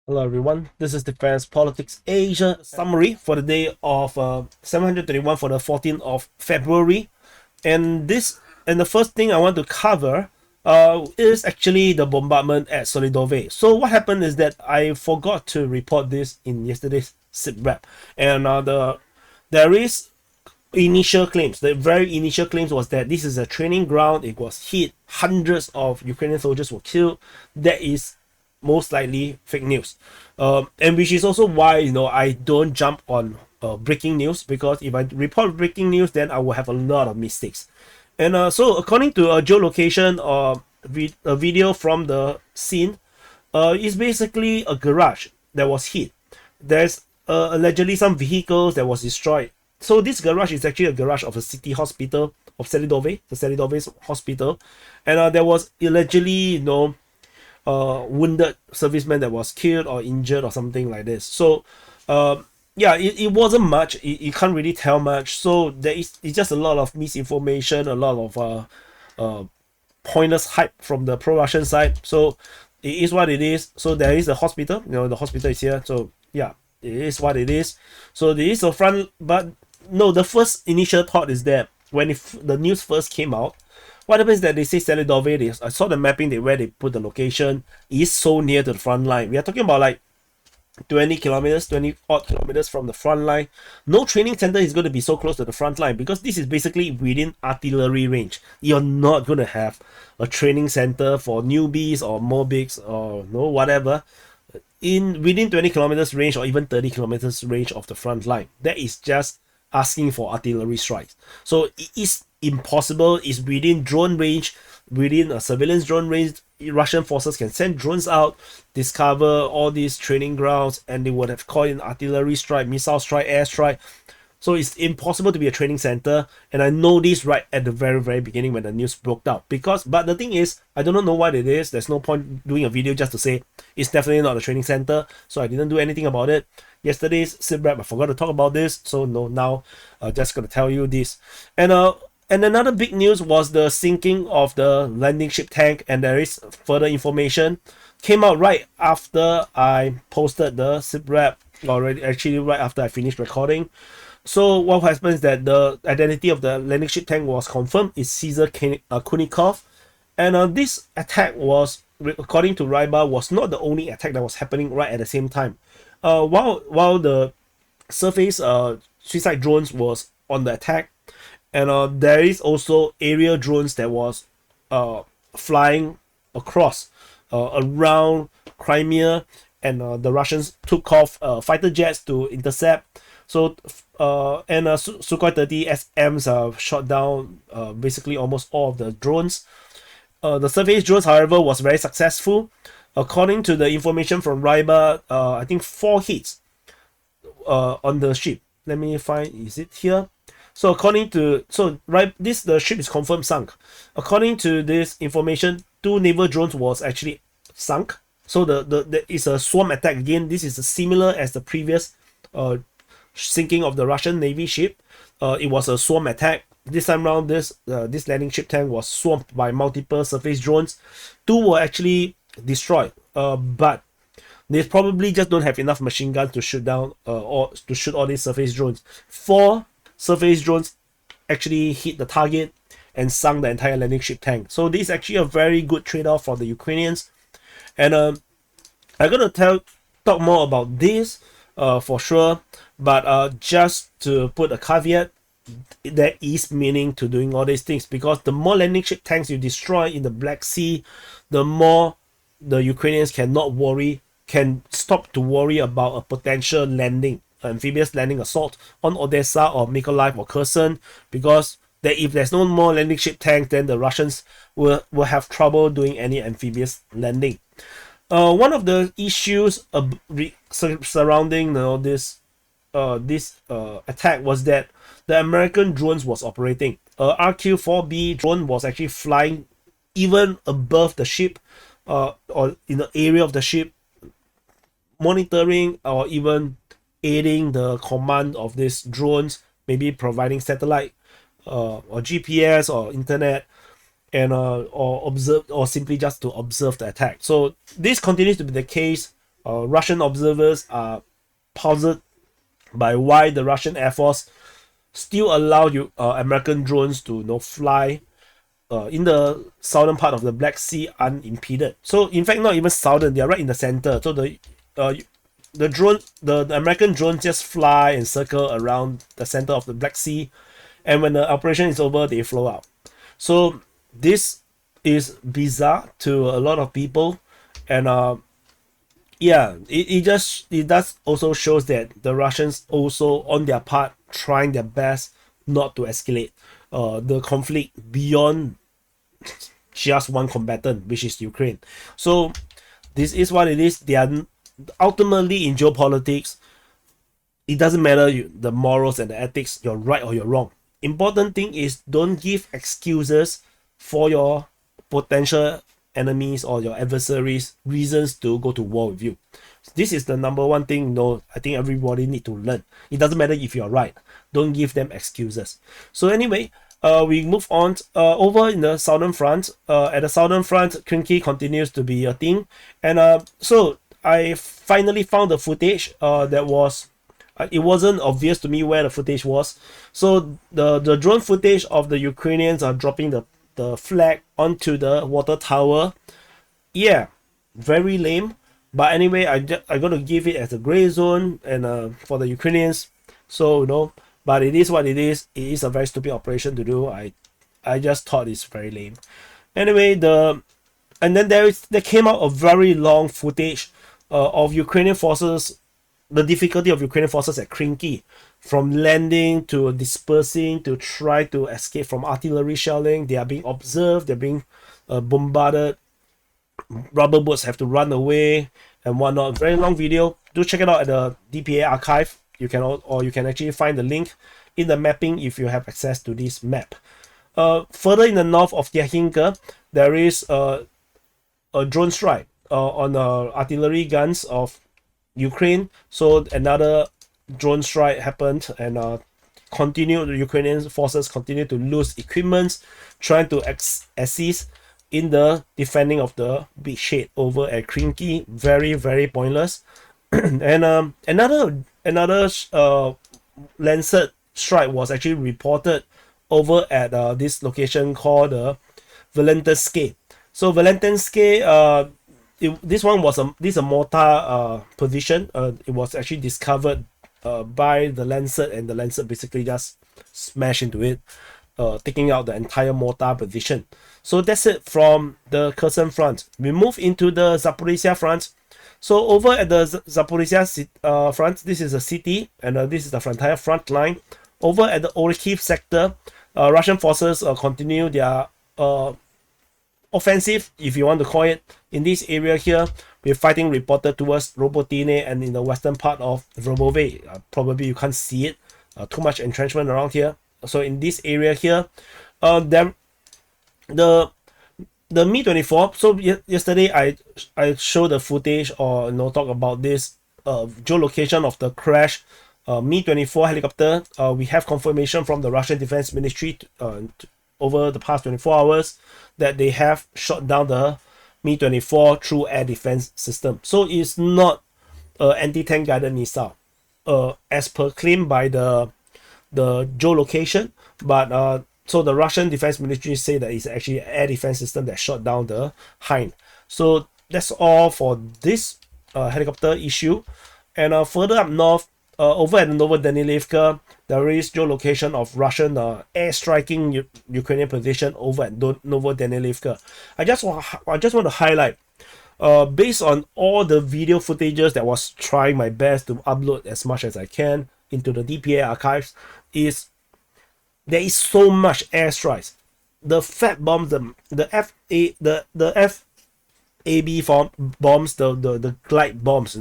Hello everyone, this is Defense Politics Asia summary for the day of 731 for the 14th of February. And the first thing I want to cover is actually the bombardment at Selydove. So what happened is that I forgot to report this in yesterday's SITREP, and there is initial claims. The very initial claims was that this is a training ground. It was hit. Hundreds of Ukrainian soldiers were killed. That is most likely fake news, and which is also why I don't jump on breaking news, because if I report breaking news, then I will have a lot of mistakes. And so according to a geolocation a video from the scene, it's basically a garage that was hit. There's allegedly some vehicles that was destroyed. So this garage is actually a garage of a city hospital of Selydove, the Selydove hospital, and there was allegedly wounded serviceman that was killed or injured or something like this. So yeah, it wasn't much. You can't really tell much. So it's just a lot of misinformation, a lot of pointless hype from the pro-Russian side. So it is what it is. So there is a hospital. The hospital is here. So yeah, it is what it is. So there is a front, but no, the first initial thought is that when the news first came out, what happens is that they say Selydove, I saw the mapping where they put the location, is so near to the front line. We are talking about like 20 odd kilometers from the front line. No training center is going to be so close to the front line, because this is basically within artillery range. You're not going to have a training center for newbies or mobics or whatever within 20 kilometers range or even 30 kilometers range of the front line. That is just asking for artillery strikes. So it is impossible. It's within drone range, within a surveillance drone range. Russian forces can send drones out, discover all these training grounds, and they would have called in artillery strike, missile strike, air strike. So it's impossible to be a training center, and I know this right at the very beginning when the news broke out. But the thing is, I don't know what it is. There's no point doing a video just to say it's definitely not a training center. So I didn't do anything about it. Yesterday's SITREP, I forgot to talk about this. So no, now I'm just gonna tell you this. And another big news was the sinking of the landing ship tank, and there is further information came out right after I posted the SITREP, already actually right after I finished recording. So what happens is that the identity of the landing ship tank was confirmed. It's Caesar Konikov, and this attack was, according to Ryba, was not the only attack that was happening right at the same time. While the surface suicide drones was on the attack, and there is also aerial drones that was flying across around Crimea, and the Russians took off fighter jets to intercept. So Sukhoi 30 SMs shot down basically almost all of the drones. The surface drones, however, was very successful. According to the information from Ryba, I think 4 hits on the ship. Let me find, is it here? So the ship is confirmed sunk. According to this information, 2 naval drones was actually sunk. So the is a swarm attack again. This is similar as the previous sinking of the Russian Navy ship. It was a swarm attack. This time around, this landing ship tank was swamped by multiple surface drones. 2 were actually destroyed, but they probably just don't have enough machine guns to shoot down or to shoot all these surface drones. 4 surface drones actually hit the target and sunk the entire landing ship tank. So this is actually a very good trade-off for the Ukrainians. And I'm gonna talk more about this for sure, but just to put a caveat, there is meaning to doing all these things, because the more landing ship tanks you destroy in the Black Sea, the more the Ukrainians can stop to worry about a potential amphibious landing assault on Odessa or Mykolaiv or Kherson, because if there's no more landing ship tanks, then the Russians will have trouble doing any amphibious landing. One of the issues surrounding this attack was that the American drones was operating. RQ-4B drone was actually flying even above the ship, or in the area of the ship, monitoring or even aiding the command of these drones, maybe providing satellite or GPS or internet, and or observe, or simply just to observe the attack. So this continues to be the case Russian observers are puzzled by why the Russian Air Force still allow American drones to fly in the southern part of the Black Sea unimpeded. So in fact, not even southern, they are right in the center. So the American drones just fly and circle around the center of the Black Sea, and when the operation is over, they flow out. So this is bizarre to a lot of people, and yeah, it does also shows that the Russians also on their part trying their best not to escalate the conflict beyond just one combatant, which is Ukraine. So this is what it is. They are ultimately in geopolitics. It doesn't matter the morals and the ethics, you're right or you're wrong. Important thing is don't give excuses for your potential enemies or your adversaries reasons to go to war with you. This is the number one thing I think everybody need to learn. It doesn't matter if you're right. Don't give them excuses. So anyway, we move on over in the southern front. At the southern front, Kharkiv continues to be a thing, and so I finally found the footage that was it wasn't obvious to me where the footage was. So the drone footage of the Ukrainians are dropping the flag onto the water tower. Yeah, very lame. But anyway, I'm gonna give it as a gray zone and for the Ukrainians. So but it is what it is. It is a very stupid operation to do. I just thought it's very lame. Anyway, and then there came out a very long footage of Ukrainian forces, the difficulty of Ukrainian forces at Kharkiv, from landing to dispersing to try to escape from artillery shelling. They are being observed, they're being bombarded. Rubber boats have to run away and whatnot. Very long video. Do check it out at the DPA archive. You can actually find the link in the mapping if you have access to this map. Further in the north of Yakhinka, there is a drone strike on artillery guns of Ukraine. So another drone strike happened, and the Ukrainian forces continue to lose equipment, trying to assist in the defending of the beachhead over at Kharkiv. Very, very pointless. And another Lancet strike was actually reported over at this location called Valentinske. So Valentinske, this is a mortar position. It was actually discovered by the Lancet, and the Lancet basically just smashed into it, taking out the entire mortar position. So that's it from the Kherson Front. We move into the Zaporizhzhia Front. So over at the Zaporizhzhia Front, this is a city, and this is the entire front line. Over at the Kharkiv sector, Russian forces continue their offensive, if you want to call it, in this area here, with fighting reported towards Robotine and in the western part of Robove. Probably you can't see it. Too much entrenchment around here. So in this area here, the Mi-24. So yesterday I showed the footage or talk about this geolocation of the crash Mi-24 helicopter. We have confirmation from the Russian Defense Ministry over the past 24 hours that they have shot down the Mi-24 through air defense system. So it's not anti-tank guided missile as per claim by the geolocation, but so the Russian Defense Ministry say that it's actually an air defense system that shot down the Hind. So that's all for this helicopter issue. And further up north, over at Novodanilivka, there is geolocation of Russian air striking Ukrainian position over at Novodanilivka. I just want to highlight, based on all the video footages that was trying my best to upload as much as I can into the DPA archives, there is so much airstrikes. The fat bombs, the FAB bombs, the glide bombs,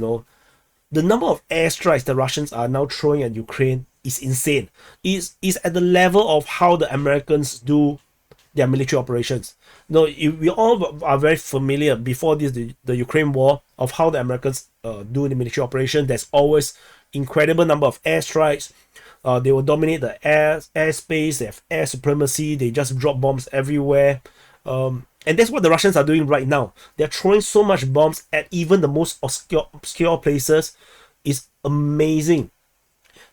the number of airstrikes the Russians are now throwing at Ukraine is insane. Is at the level of how the Americans do their military operations. We all are very familiar before the Ukraine war of how the Americans do the military operation. There's always incredible number of airstrikes. They will dominate the airspace. They have air supremacy. They just drop bombs everywhere. And that's what the Russians are doing right now. They're throwing so much bombs at even the most obscure places. It's amazing.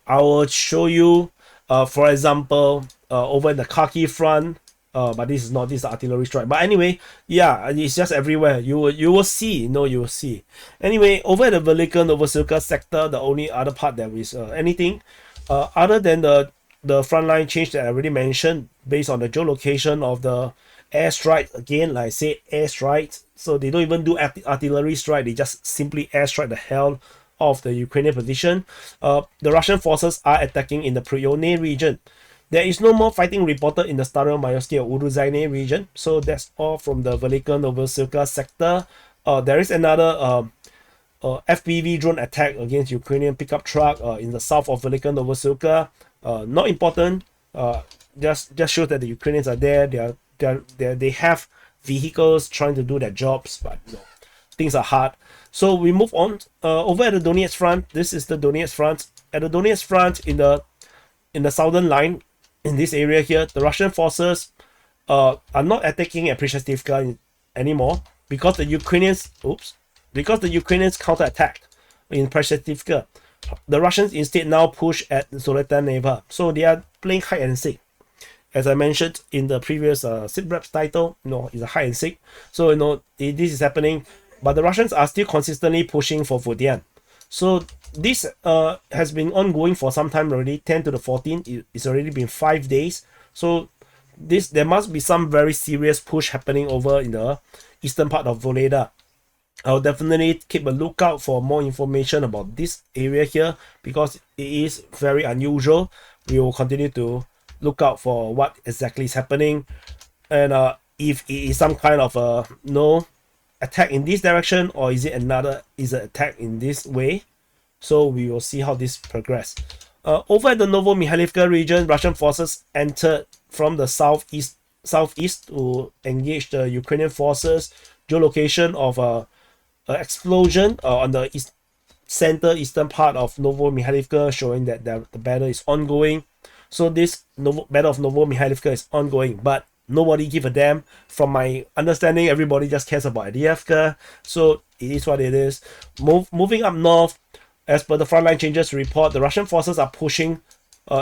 I will show you, for example, over in the Kharkiv Front. But this is not, this is artillery strike. But anyway, yeah, it's just everywhere. You will see, you will see. Anyway, over at the Velika Novosilka sector, the only other part that is anything, other than the front line change that I already mentioned, based on the geolocation of the airstrike. Again, like I said, airstrike. So they don't even do artillery strike. They just simply airstrike the hell of the Ukrainian position. The Russian forces are attacking in the Pryone region. There is no more fighting reported in the Staromayorsky or Uruzhaine region. So that's all from the Velika Novosilka sector. There is another FPV drone attack against Ukrainian pickup truck in the south of Velika Novosilka. Not important. Just shows that the Ukrainians are there. They have vehicles trying to do their jobs, but things are hard. So we move on. Over at the Donetsk Front, this is the Donetsk Front. At the Donetsk Front, in the southern line, in this area here, the Russian forces are not attacking at Prishestivka anymore because the Ukrainians, counterattacked in Prishestivka. The Russians instead now push at Zolota Neva. So they are playing hide and seek. As I mentioned in the previous SITREP title, it's a hide and seek. So this is happening, but the Russians are still consistently pushing for Vodian. So this has been ongoing for some time already, 10 to the 14th. It's already been 5 days. So there must be some very serious push happening over in the eastern part of Voleda. I'll definitely keep a lookout for more information about this area here because it is very unusual. We will continue to look out for what exactly is happening, and if it is some kind of attack in this direction, or is it an attack in this way. So we will see how this progress. Over at the Novo-Mikhailivka region, Russian forces entered from the southeast to engage the Ukrainian forces. Geolocation of a explosion on the eastern part of Novo-Mikhailivka, showing that the battle is ongoing. So this battle of Novo-Mikhailivka is ongoing, but nobody give a damn. From my understanding, everybody just cares about Avdiivka. So it is what it is. Moving up north, as per the frontline changes report, the Russian forces are pushing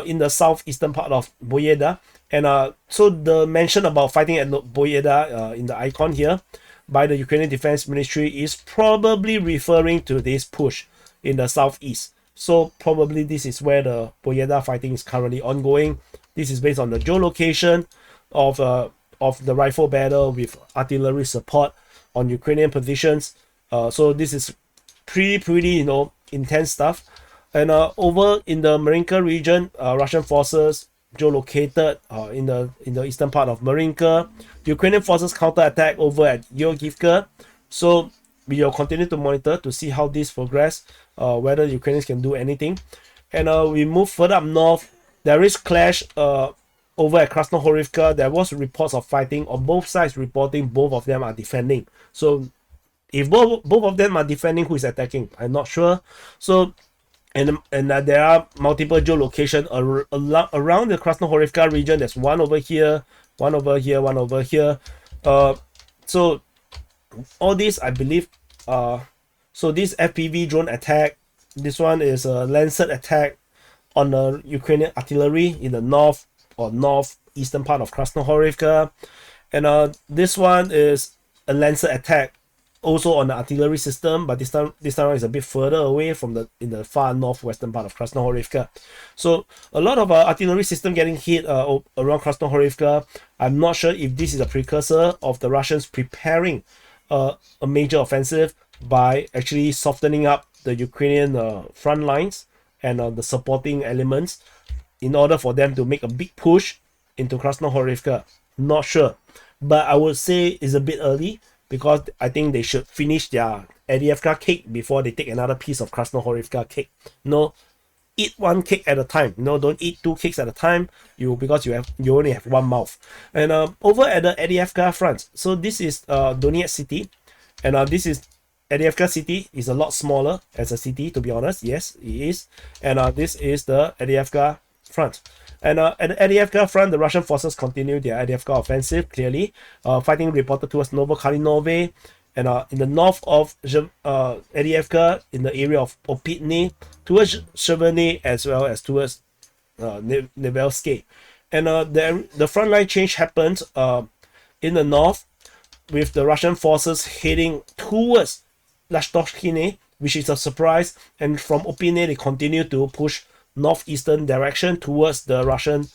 in the southeastern part of Boyeda. And so the mention about fighting at Boyeda in the icon here by the Ukrainian Defense Ministry is probably referring to this push in the southeast. So probably this is where the Boyeda fighting is currently ongoing. This is based on the geolocation of the rifle battle with artillery support on Ukrainian positions. So this is pretty intense stuff. And over in the Marinka region, Russian forces geolocated in the eastern part of Marinka. Ukrainian forces counterattack over at Georgievka. So we will continue to monitor to see how this progress, whether Ukrainians can do anything. And we move further up north. There is clash over at Krasnohorivka. There was reports of fighting on both sides, reporting both of them are defending. So if both of them are defending, who is attacking? I'm not sure. So and there are multiple geolocations around the Krasnohorivka region. There's one over here, one over here, one over here. So all this, I believe, so this FPV drone attack, this one is a Lancet attack on the Ukrainian artillery in the north or northeastern part of Krasnohorivka. And this one is a Lancet attack also on the artillery system, but this time is a bit further away from in the far northwestern part of Krasnohorivka. So a lot of artillery system getting hit around Krasnohorivka. I'm not sure if this is a precursor of the Russians preparing a major offensive by actually softening up the Ukrainian front lines and the supporting elements in order for them to make a big push into Krasnohorivka. Not sure, but I would say it's a bit early because I think they should finish their Avdiivka cake before they take another piece of Krasnohorivka cake. Eat one cake at a time. Don't eat two cakes at a time. Because you only have one mouth. And over at the Avdiivka Front, so this is Donetsk city, and this is Avdiivka city is a lot smaller as a city, to be honest. Yes, it is. And this is the Avdiivka Front. And at the Avdiivka front, the Russian forces continue their Avdiivka offensive, clearly. Fighting reported towards Novokalinove. And in the north of Avdiivka, in the area of Opitny, towards Cheverny, as well as towards Nevelsky. And the front line change happened in the north, with the Russian forces heading towards Lashtoshkine, which is a surprise. And from Opitny, they continue to push northeastern direction towards the Russian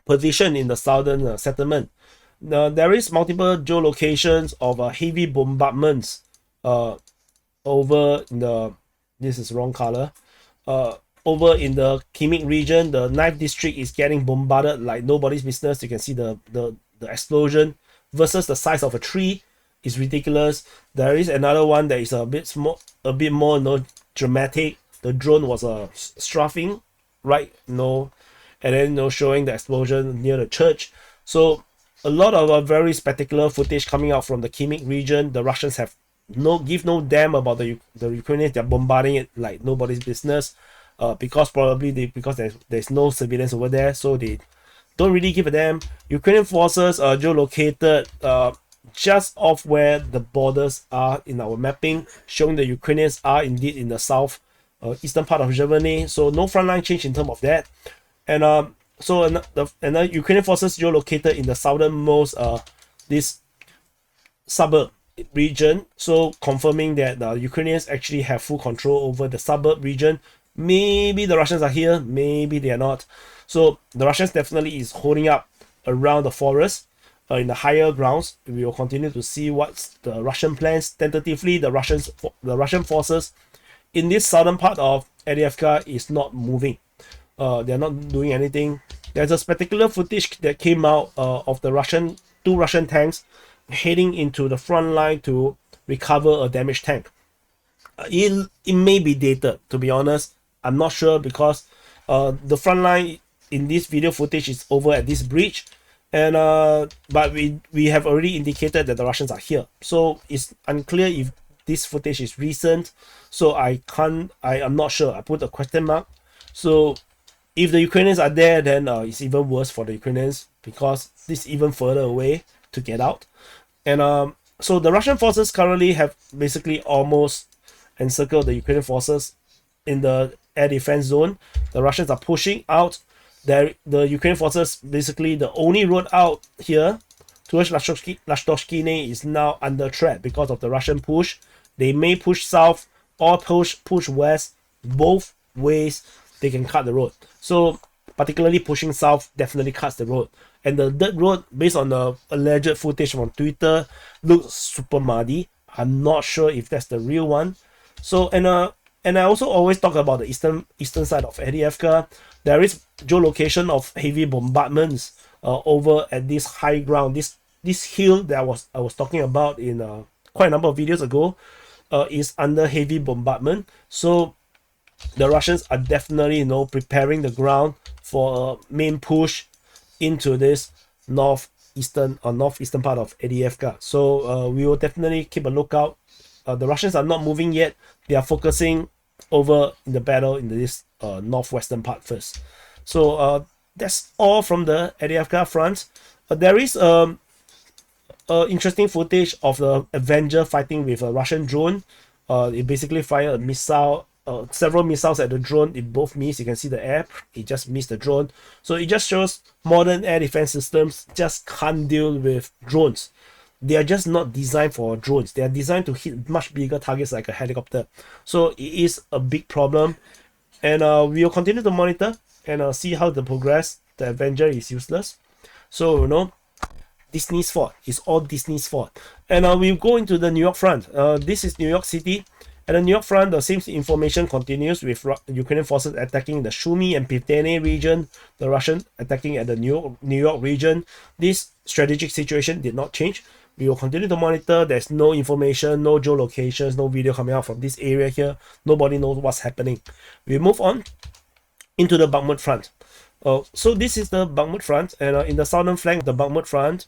position in the southern settlement. There is multiple geolocations of heavy bombardments over in the, this is wrong color, over in the Khimik region. The 9th district is getting bombarded like nobody's business. You can see the explosion versus the size of a tree is ridiculous. There is another one that is a bit more dramatic. The drone was strafing, right? And then showing the explosion near the church. So a lot of very spectacular footage coming out from the Khimik region. The Russians have give no damn about the Ukrainians. They're bombarding it like nobody's business, because there's no civilians over there, so they don't really give a damn. Ukrainian forces are geolocated just off where the borders are in our mapping, showing the Ukrainians are indeed in the south eastern part of Germany. So no frontline change in terms of that. And the Ukrainian forces geolocated in the southernmost this suburb region, so confirming that the Ukrainians actually have full control over the suburb region. Maybe the Russians are here, maybe they are not. So the Russians definitely is holding up around the forest in the higher grounds. We will continue to see what's the Russian plans. Tentatively, the Russian forces in this southern part of Avdiivka is not moving. They're not doing anything. There's a spectacular footage that came out of the two Russian tanks heading into the front line to recover a damaged tank. It may be dated, to be honest. I'm not sure, because the front line in this video footage is over at this bridge, and but we have already indicated that the Russians are here. So it's unclear if this footage is recent. So I am not sure. I put a question mark. So if the Ukrainians are there, then it's even worse for the Ukrainians, because this is even further away to get out. And so the Russian forces currently have basically almost encircled the Ukrainian forces in the air defense zone. The Russians are pushing out. The Ukrainian forces, basically the only road out here towards Lashtoshkine is now under threat because of the Russian push. They may push south or push west. Both ways they can cut the road. So particularly pushing south definitely cuts the road. And the dirt road, based on the alleged footage from Twitter, looks super muddy. I'm not sure if that's the real one. So and I also always talk about the eastern side of Avdiivka. There is geolocation of heavy bombardments over at this high ground. This hill that I was talking about in quite a number of videos ago is under heavy bombardment. So the Russians are definitely preparing the ground for a main push into this northeastern part of Avdiivka. So we will definitely keep a lookout. The Russians are not moving yet. They are focusing over in the battle in this northwestern part first. So that's all from the Avdiivka front. There is interesting footage of the Avenger fighting with a Russian drone. It basically fired a missile, several missiles at the drone. It both missed. You can see the air. It just missed the drone. So it just shows modern air defense systems just can't deal with drones. They are just not designed for drones. They are designed to hit much bigger targets like a helicopter. So it is a big problem. And we will continue to monitor and see how the progress. The Avenger is useless. So, Disney's fault. It's all Disney's fault. And we'll go into the New York Front. This is New York City. At the New York Front, the same information continues with Ukrainian forces attacking the Sumy and Pivdene region, the Russian attacking at the New York region. This strategic situation did not change. We will continue to monitor. There's no information, no geolocations, no video coming out from this area here. Nobody knows what's happening. We move on into the Bakhmut Front. So this is the Bakhmut Front, and in the southern flank of the Bakhmut Front,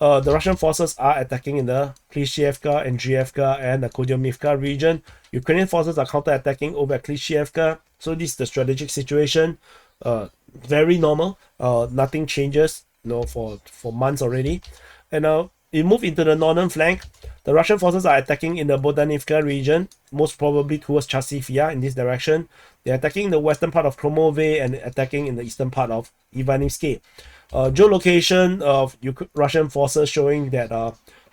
the Russian forces are attacking in the Klishchievka, Andriivka, and the Kodyomivka region. Ukrainian forces are counter-attacking over at Klishchievka. So this is the strategic situation. Very normal. Nothing changes, for months already. And now we move into the northern flank. The Russian forces are attacking in the Bodanivka region, most probably towards Chasiv in this direction. They're attacking the western part of Kromove and attacking in the eastern part of Ivanivsky. Geolocation of Russian forces showing that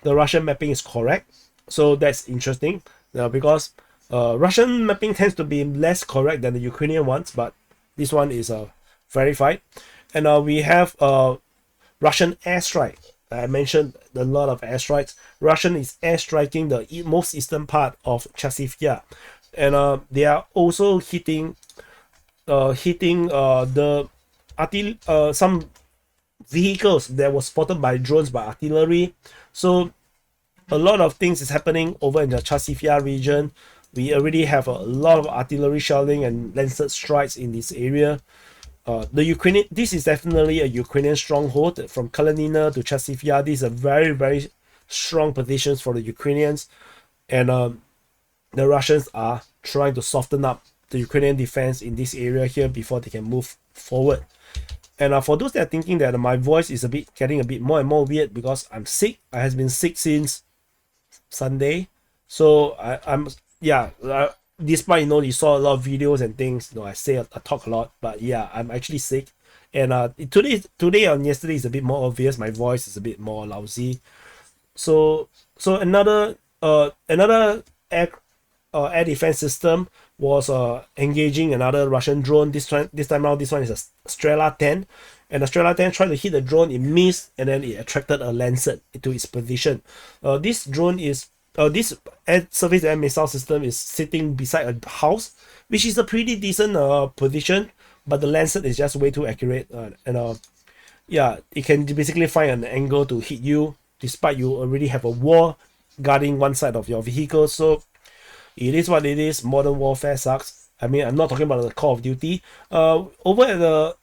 the Russian mapping is correct. So that's interesting, because Russian mapping tends to be less correct than the Ukrainian ones, but this one is verified. And we have Russian airstrike. I mentioned a lot of airstrikes. Russian is airstriking the most eastern part of Chasiv, and they are also hitting some vehicles that were spotted by drones by artillery. So a lot of things is happening over in the Chasiv region. We already have a lot of artillery shelling and lancet strikes in this area. This is definitely a Ukrainian stronghold from Kreminna to Chasiv. These are very, very strong positions for the Ukrainians, and the Russians are trying to soften up the Ukrainian defense in this area here before they can move forward. And for those that are thinking that my voice is getting a bit more and more weird because I'm sick. I has been sick since Sunday, so despite you saw a lot of videos and things, I talk a lot, but yeah, I'm actually sick. And today and yesterday is a bit more obvious. My voice is a bit more lousy. So another air defense system was engaging another Russian drone. This time around, this one is a Strela 10, and the Strela 10 tried to hit the drone. It missed, and then it attracted a Lancet into its position. This drone is this surface air missile system is sitting beside a house, which is a pretty decent position, but the Lancet is just way too accurate, and it can basically find an angle to hit you despite you already have a wall guarding one side of your vehicle. So it is what it is. Modern warfare sucks. I mean, I'm not talking about the Call of Duty. Over at the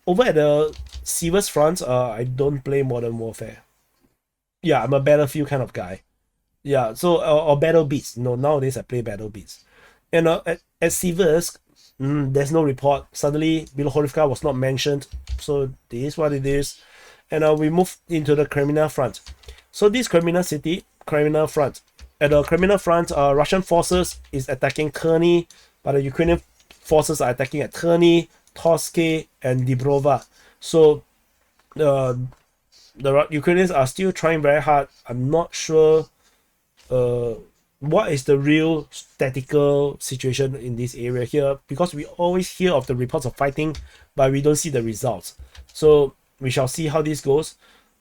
Siversk Front, I don't play Modern Warfare. Yeah, I'm a Battlefield kind of guy. Yeah, so or Battle Beats. Nowadays I play Battle Beats. And at Siversk, there's no report. Suddenly, Bilohorivka was not mentioned. So this is what it is. And we move into the Kreminna Front. So this Kreminna Front. At the Kreminna Front, Russian forces is attacking Kherny, but the Ukrainian forces are attacking at Kherny, Toske, and Dibrova. So the Ukrainians are still trying very hard. I'm not sure what is the real statistical situation in this area here, because we always hear of the reports of fighting, but we don't see the results. So we shall see how this goes.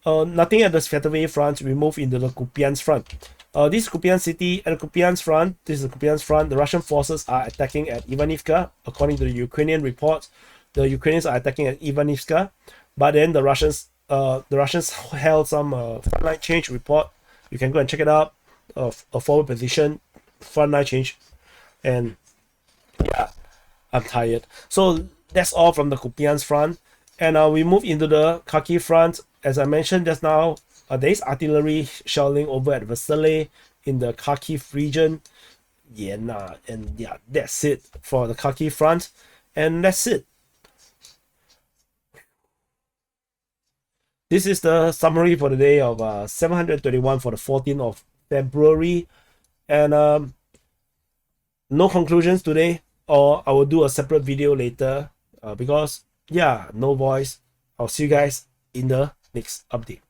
Nothing at the Selydove Front. We move into the Kupyansk Front. This Kupyansk city, at the Kupyansk Front, this is the Kupyansk Front. The Russian forces are attacking at Ivanivka. According to the Ukrainian reports, the Ukrainians are attacking at Ivanivka, but then the Russians held some frontline change report. You can go and check it out. A forward position, frontline change, and yeah, I'm tired. So that's all from the Kupyansk Front, and we move into the Kharkiv Front. As I mentioned just now, there is artillery shelling over at Vasily in the Kharkiv region. That's it for the Kharkiv Front, and that's it. This is the summary for the day of 731 for the 14th of February, and no conclusions today, or I will do a separate video later because no voice. I'll see you guys in the next update.